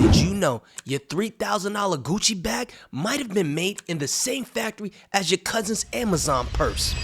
Did you know your $3,000 Gucci bag might have been made in the same factory as your cousin's Amazon purse?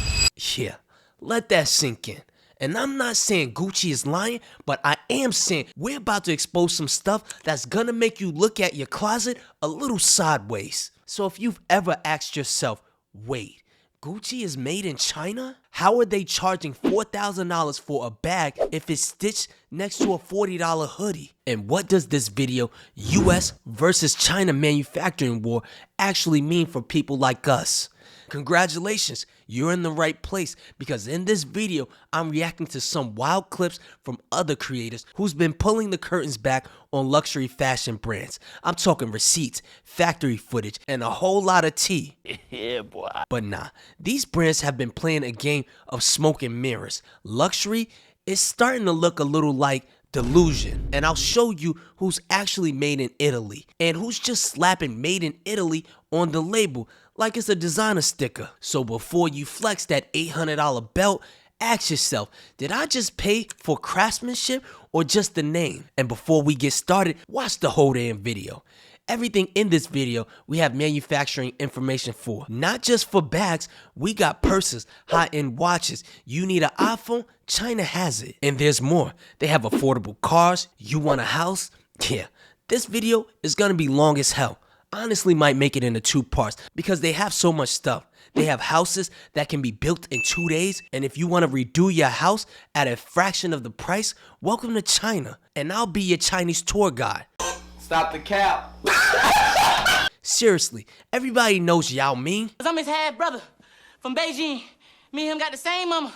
Yeah, let that sink in. And I'm not saying Gucci is lying, but I am saying we're about to expose some stuff that's gonna make you look at your closet a little sideways. So if you've ever asked yourself, wait, Gucci is made in China? How are they charging $4,000 for a bag if it's stitched next to a $40 hoodie? And what does this video, US versus China manufacturing war, actually mean for people like us? Congratulations, you're in the right place, because in this video, I'm reacting to some wild clips from other creators who's been pulling the curtains back on luxury fashion brands. I'm talking receipts, factory footage, and a whole lot of tea. Yeah, boy. But nah, these brands have been playing a game of smoke and mirrors. Luxury is starting to look a little like delusion, and I'll show you who's actually made in Italy and who's just slapping made in Italy on the label like it's a designer sticker. So before you flex that $800 belt, ask yourself, did I just pay for craftsmanship or just the name? And before we get started, watch the whole damn video. Everything in this video we have manufacturing information for. Not just for bags, we got purses, high-end watches. You need an iPhone? China has it. And there's more. They have affordable cars. You want a house? Yeah, this video is gonna be long as hell. Honestly might make it into 2 parts because they have so much stuff. They have houses that can be built in 2 days, and if you want to redo your house at a fraction of the price, welcome to China, and I'll be your Chinese tour guide. Stop the cap. Seriously, everybody knows Yao Ming. I'm his half brother from Beijing. Me and him got the same mama.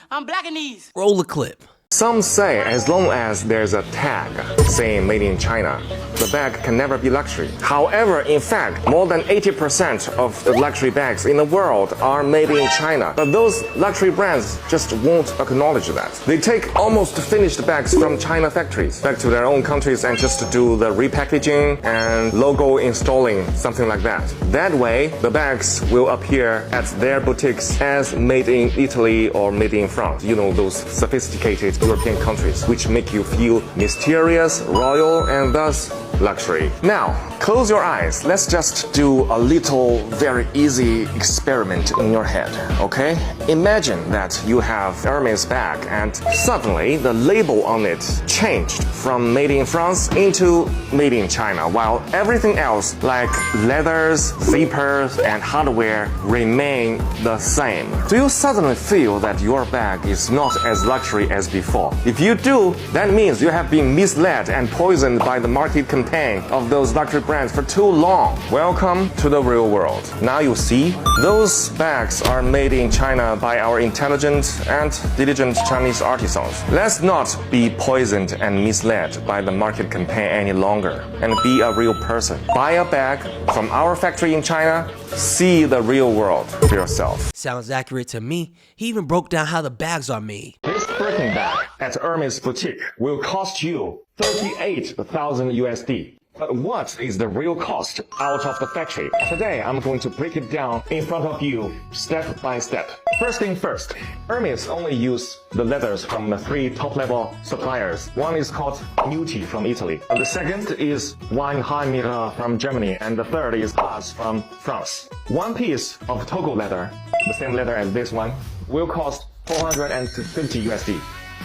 I'm Blackanese. Roll a clip. Some say as long as there's a tag saying made in China, the bag can never be luxury. However, in fact, more than 80% of the luxury bags in the world are made in China. But those luxury brands just won't acknowledge that. They take almost finished bags from China factories back to their own countries and just do the repackaging and logo installing, something like that. That way, the bags will appear at their boutiques as made in Italy or made in France. You know, those sophisticated European countries, which make you feel mysterious, royal, and thus luxury. Now, close your eyes. Let's just do a little very easy experiment in your head, okay? Imagine that you have Hermes bag and suddenly the label on it changed from made in France into made in China, while everything else like leathers, zippers, and hardware remain the same. Do you suddenly feel that your bag is not as luxury as before? If you do, that means you have been misled and poisoned by the market campaign of those luxury brands for too long. Welcome to the real world. Now you see, those bags are made in China by our intelligent and diligent Chinese artisans. Let's not be poisoned and misled by the market campaign any longer and be a real person. Buy a bag from our factory in China. See the real world for yourself. Sounds accurate to me. He even broke down how the bags are made. This Birkin bag at Hermes boutique will cost you 38,000 USD. But what is the real cost out of the factory? Today, I'm going to break it down in front of you, step by step. First thing first, Hermes only use the leathers from the 3 top-level suppliers. One is called Muti from Italy. The second is Weinheim from Germany, and the third is Haas from France. One piece of Togo leather, the same leather as this one, will cost 450 USD.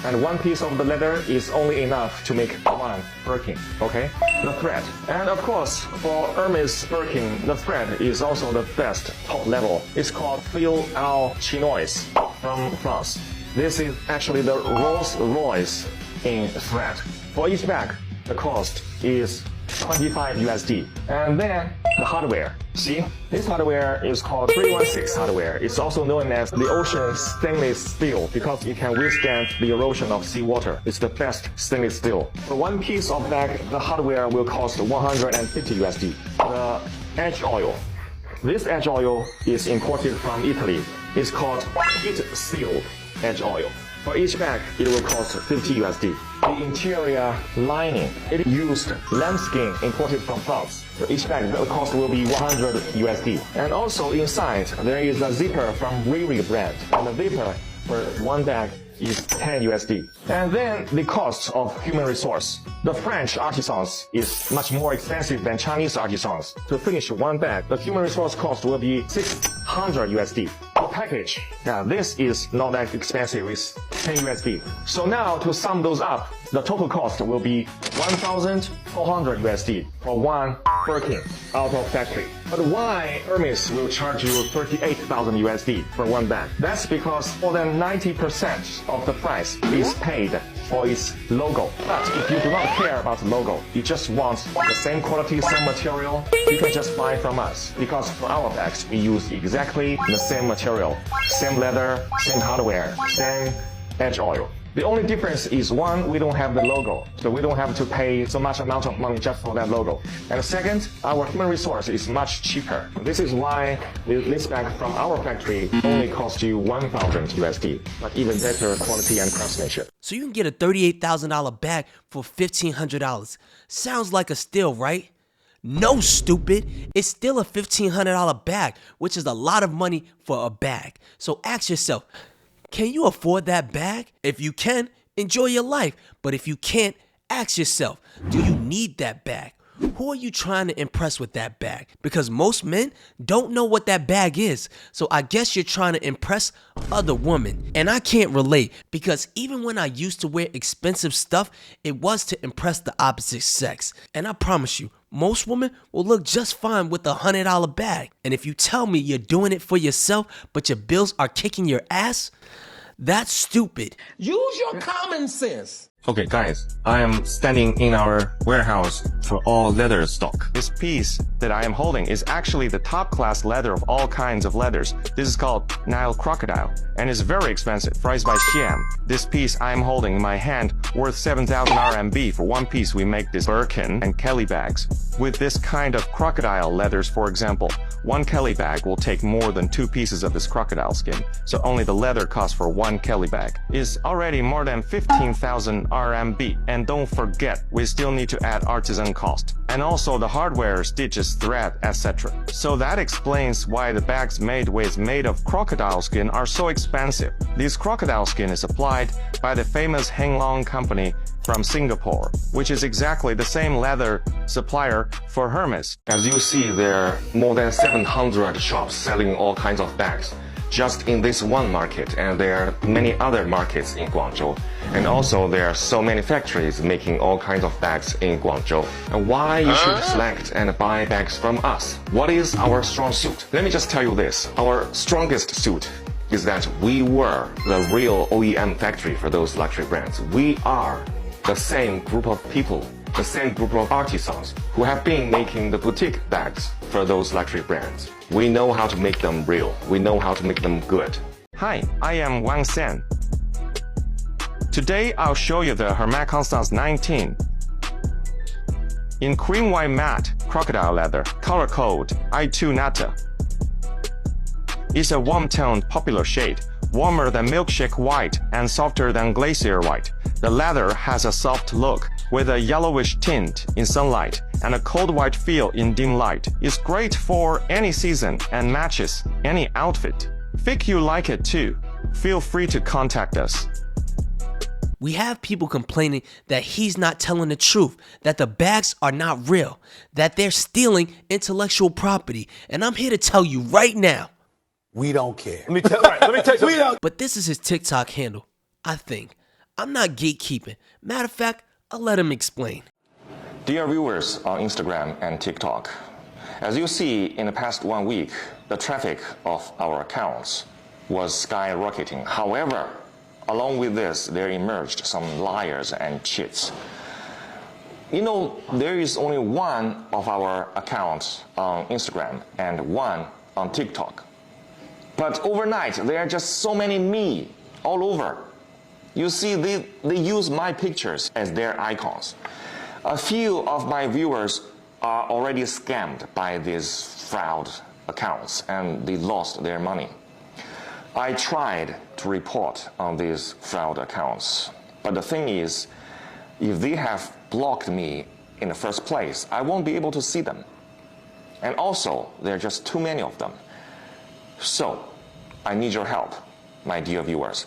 And one piece of the leather is only enough to make one Birkin, okay? The thread. And of course, for Hermes Birkin, the thread is also the best top level. It's called Fil al Chinois from France. This is actually the Rolls Royce in thread. For each bag, the cost is 25 USD. And then the hardware. See, this hardware is called 316 hardware. It's also known as the ocean stainless steel because it can withstand the erosion of seawater. It's the best stainless steel. For one piece of bag, the hardware will cost 150 USD. The edge oil. This edge oil is imported from Italy. It's called heat sealed edge oil. For each bag, it will cost 50 USD. The interior lining, it used lambskin imported from France. For each bag, the cost will be 100 USD. And also inside, there is a zipper from Riri brand. And the zipper for one bag is 10 USD. And then the cost of human resource. The French artisans is much more expensive than Chinese artisans. To finish one bag, the human resource cost will be 600 USD. The package, this is not that expensive, it's 10 USD. So now to sum those up, the total cost will be 1,400 USD for one Birkin out of factory. But why Hermes will charge you 38,000 USD for one bag? That's because more than 90% of the price is paid for its logo. But if you do not care about the logo, you just want the same quality, same material, you can just buy from us. Because for our bags, we use exactly the same material, same leather, same hardware, same edge oil. The only difference is one, we don't have the logo, so we don't have to pay so much amount of money just for that logo. And second, our human resource is much cheaper. This is why this bag from our factory only costs you 1,000 USD, but even better quality and craftsmanship. So you can get a $38,000 bag for $1,500. Sounds like a steal, right? No, stupid. It's still a $1,500 bag, which is a lot of money for a bag. So ask yourself, can you afford that bag? If you can, enjoy your life. But if you can't, ask yourself, do you need that bag? Who are you trying to impress with that bag? Because most men don't know what that bag is. So I guess you're trying to impress other women. And I can't relate because even when I used to wear expensive stuff, it was to impress the opposite sex. And I promise you, most women will look just fine with a $100 bag. And if you tell me you're doing it for yourself, but your bills are kicking your ass, that's stupid. Use your common sense. Okay guys, I am standing in our warehouse for all leather stock. This piece that I am holding is actually the top class leather of all kinds of leathers. This is called Nile crocodile and is very expensive, priced by Xi'an. This piece I am holding in my hand worth 7,000 RMB. For one piece we make this Birkin and Kelly bags. With this kind of crocodile leathers, for example, one Kelly bag will take more than 2 pieces of this crocodile skin. So only the leather cost for one Kelly bag is already more than 15,000 RMB. And don't forget, we still need to add artisan cost. And also the hardware, stitches, thread, etc. So that explains why the bags made of crocodile skin are so expensive. This crocodile skin is applied by the famous Heng Long company from Singapore, which is exactly the same leather supplier for Hermes. As you see, there are more than 700 shops selling all kinds of bags just in this one market, and there are many other markets in Guangzhou. And also there are so many factories making all kinds of bags in Guangzhou. And why you should select and buy bags from us? What is our strong suit? Let me just tell you this. Our strongest suit is that we were the real OEM factory for those luxury brands. We are the same group of people, the same group of artisans who have been making the boutique bags for those luxury brands. We know how to make them real. We know how to make them good. Hi, I am Wang San. Today I'll show you the Hermes Constance 19 in cream white matte crocodile leather, color code I2 Nata. It's a warm-toned popular shade, warmer than milkshake white and softer than glacier white. The leather has a soft look with a yellowish tint in sunlight and a cold white feel in dim light. It's great for any season and matches any outfit. Think you like it too? Feel free to contact us. We have people complaining that he's not telling the truth, that the bags are not real, that they're stealing intellectual property. And I'm here to tell you right now, We don't care. Let me tell you. but this is his TikTok handle, I think. I'm not gatekeeping. Matter of fact, I'll let him explain. Dear viewers on Instagram and TikTok, as you see in the past 1 week, the traffic of our accounts was skyrocketing. However, along with this, there emerged some liars and cheats. You know, there is only one of our accounts on Instagram and one on TikTok. But overnight, there are just so many me all over. You see, they use my pictures as their icons. A few of my viewers are already scammed by these fraud accounts and they lost their money. I tried to report on these fraud accounts, but the thing is, if they have blocked me in the first place, I won't be able to see them. And also, there are just too many of them. So, I need your help, my dear viewers.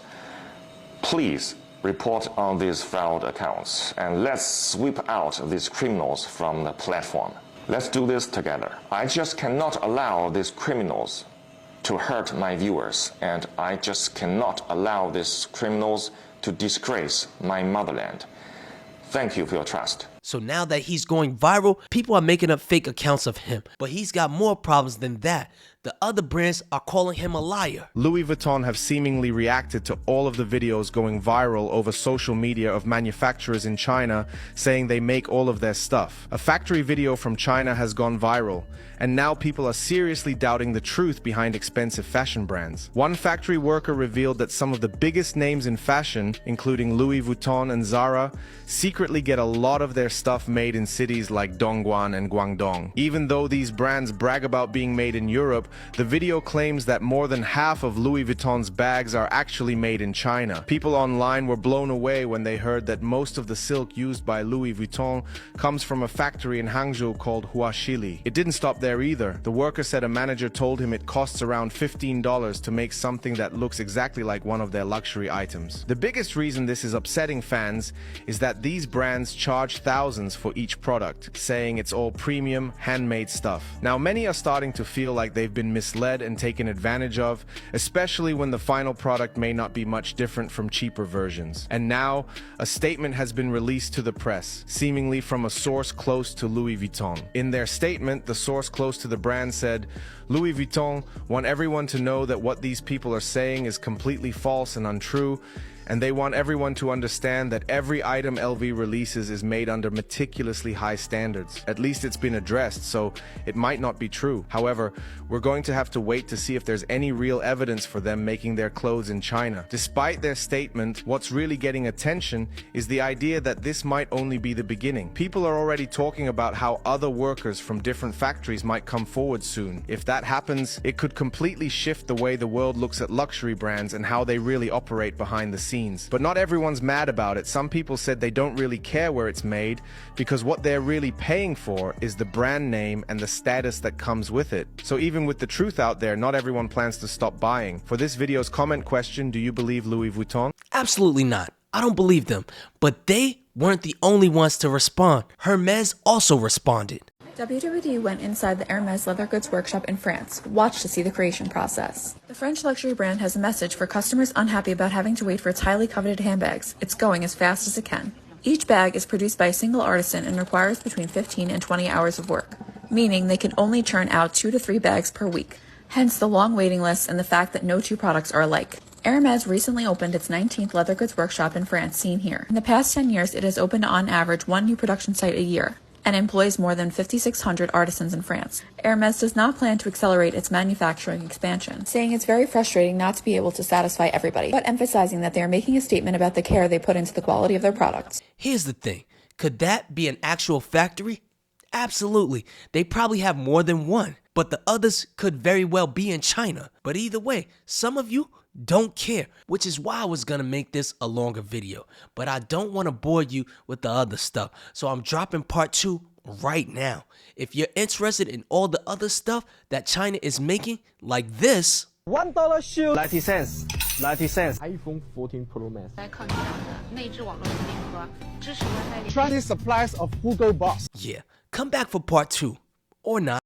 Please report on these failed accounts and let's sweep out these criminals from the platform. Let's do this together. I just cannot allow these criminals to hurt my viewers, and I just cannot allow these criminals to disgrace my motherland. Thank you for your trust. So now that he's going viral, people are making up fake accounts of him. But he's got more problems than that. The other brands are calling him a liar. Louis Vuitton have seemingly reacted to all of the videos going viral over social media of manufacturers in China saying they make all of their stuff. A factory video from China has gone viral, and now people are seriously doubting the truth behind expensive fashion brands. One factory worker revealed that some of the biggest names in fashion, including Louis Vuitton and Zara, secretly get a lot of their stuff made in cities like Dongguan and Guangdong. Even though these brands brag about being made in Europe, the video claims that more than half of Louis Vuitton's bags are actually made in China. People online were blown away when they heard that most of the silk used by Louis Vuitton comes from a factory in Hangzhou called Huaxili. It didn't stop there either. The worker said a manager told him it costs around $15 to make something that looks exactly like one of their luxury items. The biggest reason this is upsetting fans is that these brands charge thousands for each product, saying it's all premium, handmade stuff. Now, many are starting to feel like they've been misled and taken advantage of, especially when the final product may not be much different from cheaper versions. And now, a statement has been released to the press, seemingly from a source close to Louis Vuitton. In their statement, the source close to the brand said, "Louis Vuitton want everyone to know that what these people are saying is completely false and untrue, and they want everyone to understand that every item LV releases is made under meticulously high standards. At least it's been addressed, so it might not be true. However, we're going to have to wait to see if there's any real evidence for them making their clothes in China." Despite their statement, what's really getting attention is the idea that this might only be the beginning. People are already talking about how other workers from different factories might come forward soon. If that happens, it could completely shift the way the world looks at luxury brands and how they really operate behind the scenes. But not everyone's mad about it. Some people said they don't really care where it's made because what they're really paying for is the brand name and the status that comes with it. So even with the truth out there, not everyone plans to stop buying. For this video's comment question, do you believe Louis Vuitton? Absolutely not. I don't believe them. But they weren't the only ones to respond. Hermes also responded. WWD went inside the Hermes leather goods workshop in France, watched to see the creation process. The French luxury brand has a message for customers unhappy about having to wait for its highly coveted handbags. It's going as fast as it can. Each bag is produced by a single artisan and requires between 15 and 20 hours of work, meaning they can only churn out 2 to 3 bags per week. Hence the long waiting lists and the fact that no two products are alike. Hermes recently opened its 19th leather goods workshop in France, seen here. In the past 10 years, it has opened on average 1 new production site a year, and employs more than 5,600 artisans in France. Hermes does not plan to accelerate its manufacturing expansion, saying it's very frustrating not to be able to satisfy everybody, but emphasizing that they are making a statement about the care they put into the quality of their products. Here's the thing. Could that be an actual factory? Absolutely. They probably have more than one, but the others could very well be in China. But either way, some of you don't care, which is why I was gonna make this a longer video, but I don't want to bore you with the other stuff, so I'm dropping part 2 right now. If you're interested in all the other stuff that China is making, like this, $1 shoe. 90 cents. 90 cents. iPhone 14 Pro Max. 来考虑到的内置网络联合，支持 WiFi 连。 Trusted suppliers of Google Box. yeah, come back for part 2 or not.